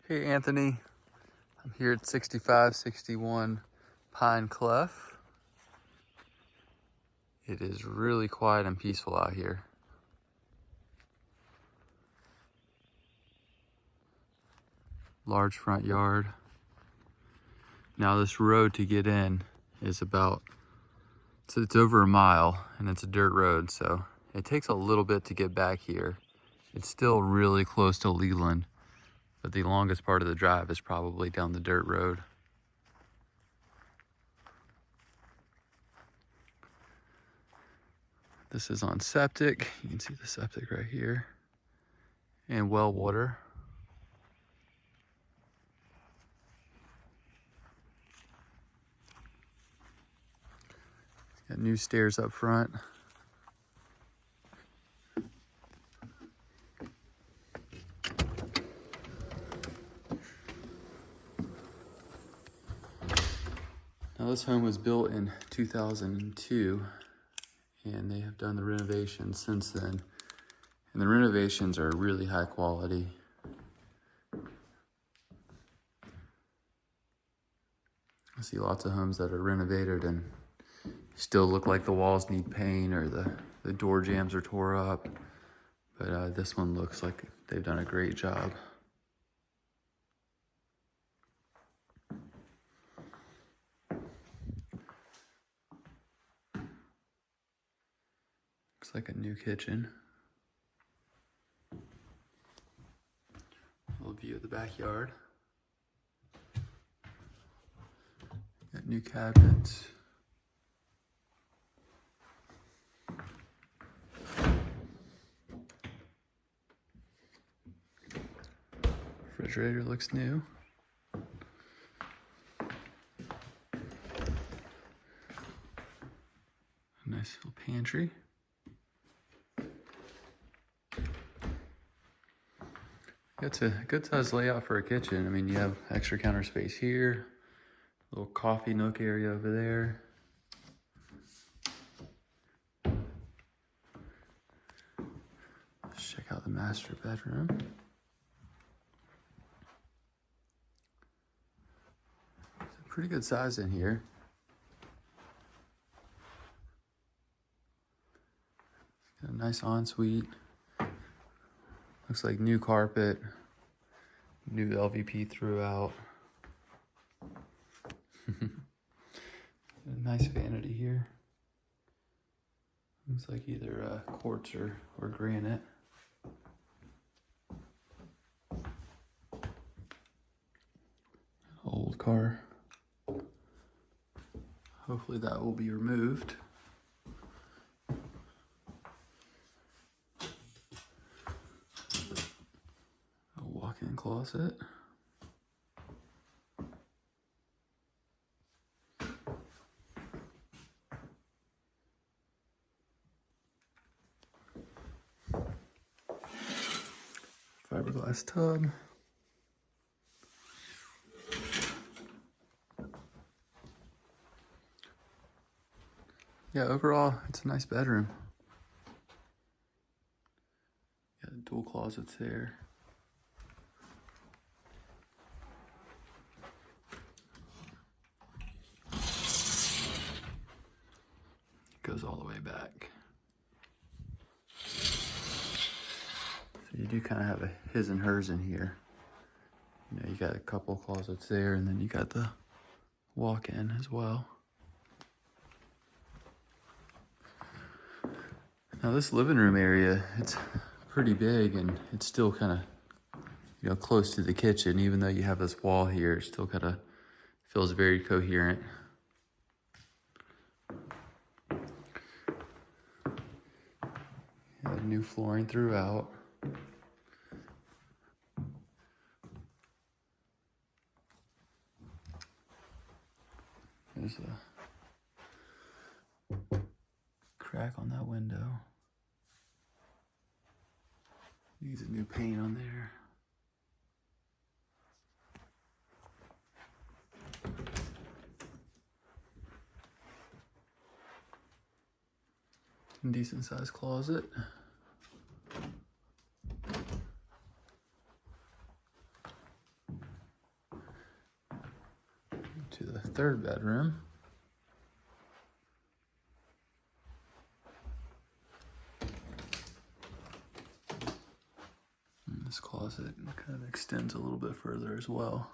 Hey Anthony, I'm here at 6561 Pinecliff. It is really quiet and peaceful out here. Large front yard. Now this road to get in is it's over a mile and it's a dirt road, so it takes a little bit to get back here. It's still really close to Leland, but the longest part of the drive is probably down the dirt road. This is on septic. You can see the septic right here. And well water. Got new stairs up front. Now this home was built in 2002 and they have done the renovations since then. And the renovations are really high quality. I see lots of homes that are renovated and still look like the walls need paint or the door jambs are tore up. But this one looks like they've done a great job. Looks like a new kitchen. A little view of the backyard. Got new cabinets. Refrigerator looks new. A nice little pantry. It's a good size layout for a kitchen. I mean, you have extra counter space here, a little coffee nook area over there. Let's check out the master bedroom. It's a pretty good size in here. Got a nice ensuite. Looks like new carpet, new LVP throughout. A nice vanity here. Looks like either quartz or granite. Old car. Hopefully that will be removed. Walk-in closet. Fiberglass tub. Yeah, overall, it's a nice bedroom. Got dual closets there. Goes all the way back. So you do kind of have a his and hers in here. You know, you got a couple closets there, and then you got the walk-in as well. Now this living room area, it's pretty big and it's still kind of, you know, close to the kitchen. Even though you have this wall here, it still kind of feels very coherent. You have new flooring throughout. There's a crack on that window. Needs a new paint on there. Decent sized closet. the third bedroom. And this closet kind of extends a little bit further as well.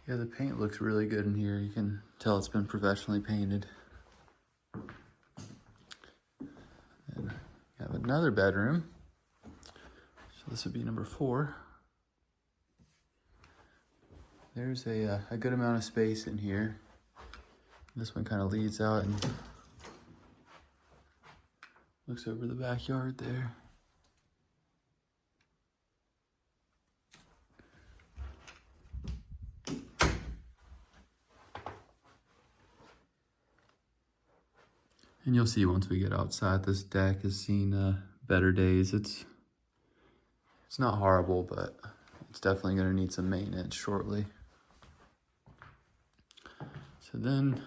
Yeah, the paint looks really good in here. You can tell it's been professionally painted. And you have another bedroom. So this would be number 4. There's a good amount of space in here. This one kind of leads out and looks over the backyard there. And you'll see once we get outside, this deck has seen better days. It's not horrible, but it's definitely going to need some maintenance shortly. So then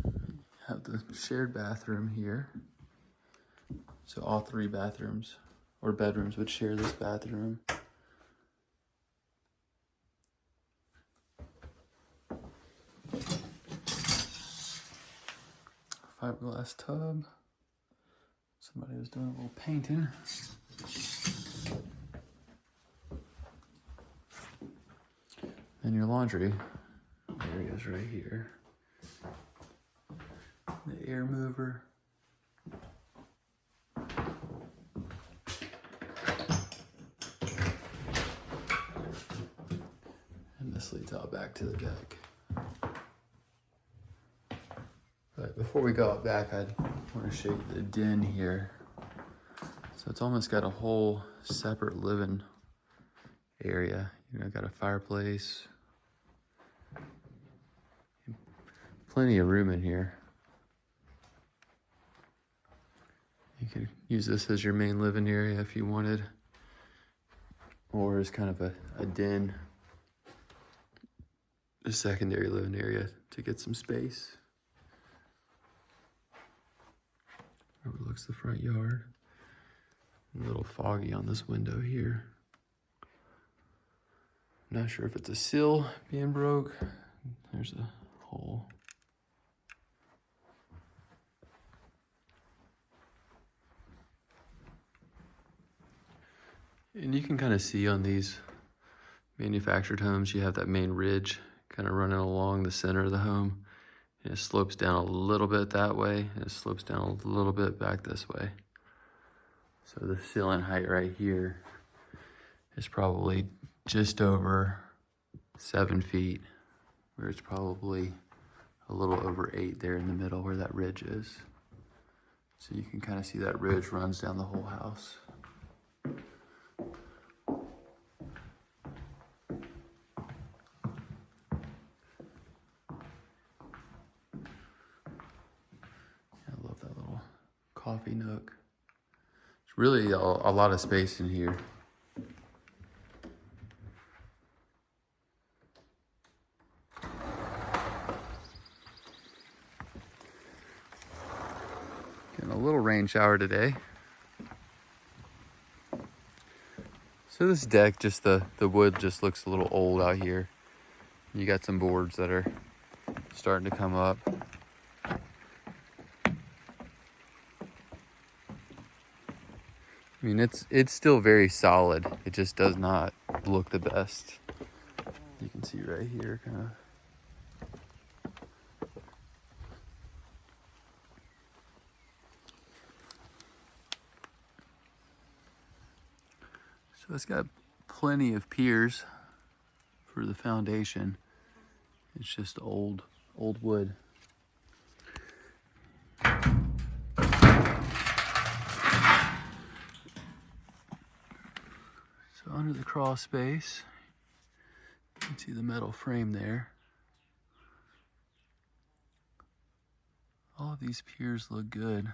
you have the shared bathroom here. So all 3 bathrooms or bedrooms would share this bathroom. Fiberglass tub. Somebody was doing a little painting. And your laundry area is right here. The air mover. And this leads out back to the deck. But before we go out back, I want to show you the den here. So it's almost got a whole separate living area. You know, got a fireplace. Plenty of room in here. You could use this as your main living area if you wanted. Or as kind of a den. A secondary living area to get some space. Overlooks the front yard. A little foggy on this window here. Not sure if it's a sill being broke. There's a hole. And you can kind of see on these manufactured homes, you have that main ridge kind of running along the center of the home. And it slopes down a little bit that way, and it slopes down a little bit back this way. So the ceiling height right here is probably just over 7 feet, where it's probably a little over 8 there in the middle where that ridge is. So you can kind of see that ridge runs down the whole house. Coffee nook. It's really a lot of space in here. Getting a little rain shower today. So this deck, just the wood just looks a little old out here. You got some boards that are starting to come up. I mean, it's still very solid. It just does not look the best. You can see right here, kind of. So it's got plenty of piers for the foundation. It's just old wood. So under the crawl space, you can see the metal frame there. All of these piers look good.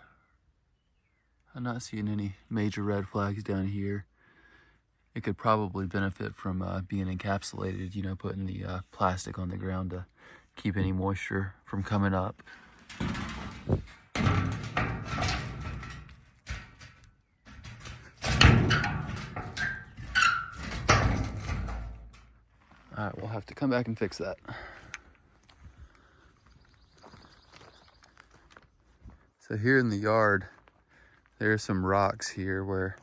I'm not seeing any major red flags down here. It could probably benefit from being encapsulated, you know, putting the plastic on the ground to keep any moisture from coming up. All right, we'll have to come back and fix that. So here in the yard, there's some rocks here where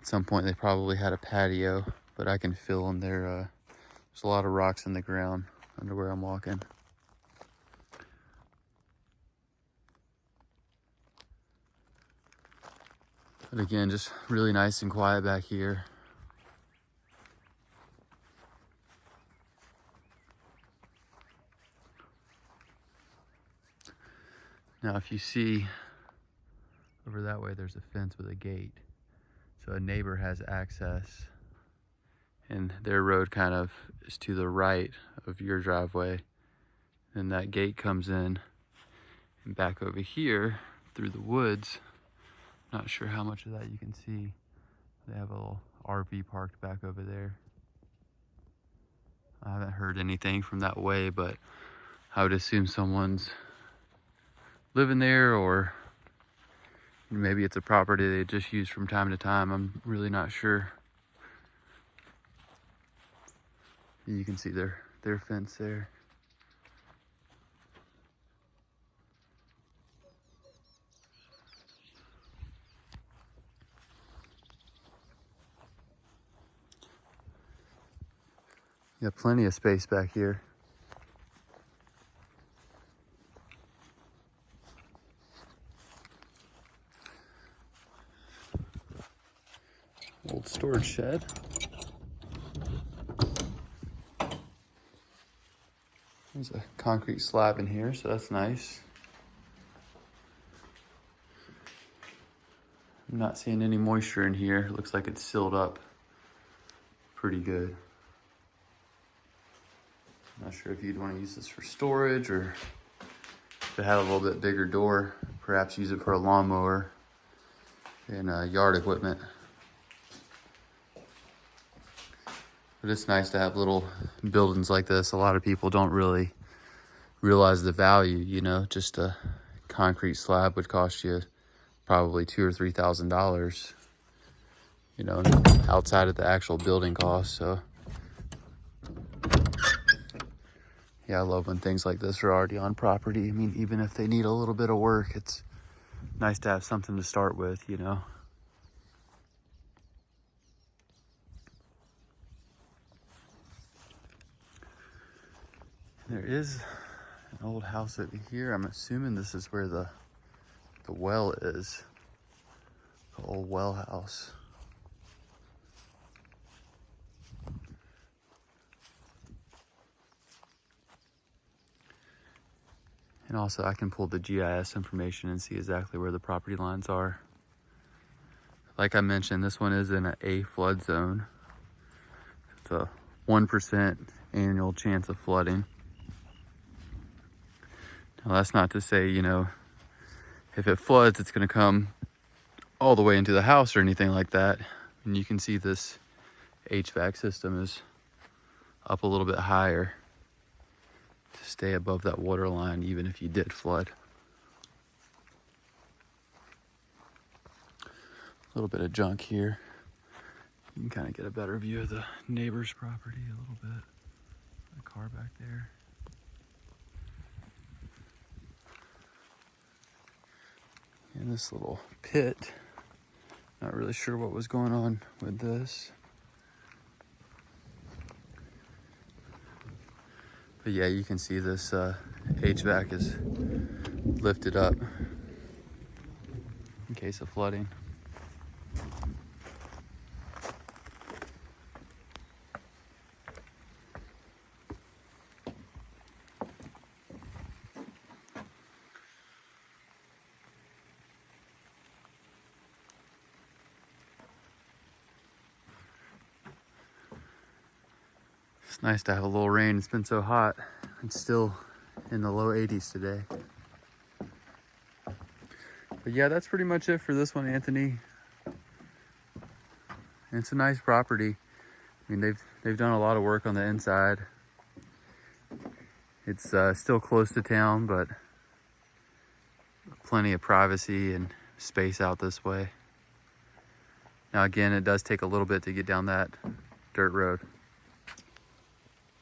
at some point they probably had a patio, but I can fill in there. There's a lot of rocks in the ground under where I'm walking. But again, just really nice and quiet back here. Now, if you see over that way, there's a fence with a gate. So a neighbor has access, and their road kind of is to the right of your driveway. Then that gate comes in, and back over here through the woods. Not sure how much of that you can see. They have a little RV parked back over there. I haven't heard anything from that way, but I would assume someone's living there, or maybe it's a property they just use from time to time. I'm really not sure. You can see their fence there. You have plenty of space back here. Old storage shed. There's a concrete slab in here, so that's nice. I'm not seeing any moisture in here. It looks like it's sealed up pretty good. Not sure if you'd want to use this for storage, or if it had a little bit bigger door, perhaps use it for a lawnmower and yard equipment. But it's nice to have little buildings like this. A lot of people don't really realize the value, you know. Just a concrete slab would cost you probably $2,000 or $3,000, you know, outside of the actual building cost. So yeah, I love when things like this are already on property. I mean, even if they need a little bit of work, it's nice to have something to start with, you know. There is an old house over here. I'm assuming this is where the well is. The old well house. And also I can pull the GIS information and see exactly where the property lines are. Like I mentioned, this one is in an A flood zone. It's a 1% annual chance of flooding. Now that's not to say, you know, if it floods, it's gonna come all the way into the house or anything like that. And you can see this HVAC system is up a little bit higher to stay above that water line, even if you did flood. A little bit of junk here. You can kind of get a better view of the neighbor's property a little bit. The car back there. And this little pit, not really sure what was going on with this. But yeah, you can see this HVAC is lifted up in case of flooding. It's nice to have a little rain. It's been so hot. It's still in the low 80s today. But yeah, that's pretty much it for this one, Anthony. It's a nice property. I mean, they've done a lot of work on the inside. It's still close to town, but plenty of privacy and space out this way. Now again, it does take a little bit to get down that dirt road.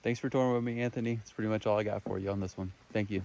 Thanks for touring with me, Anthony. That's pretty much all I got for you on this one. Thank you.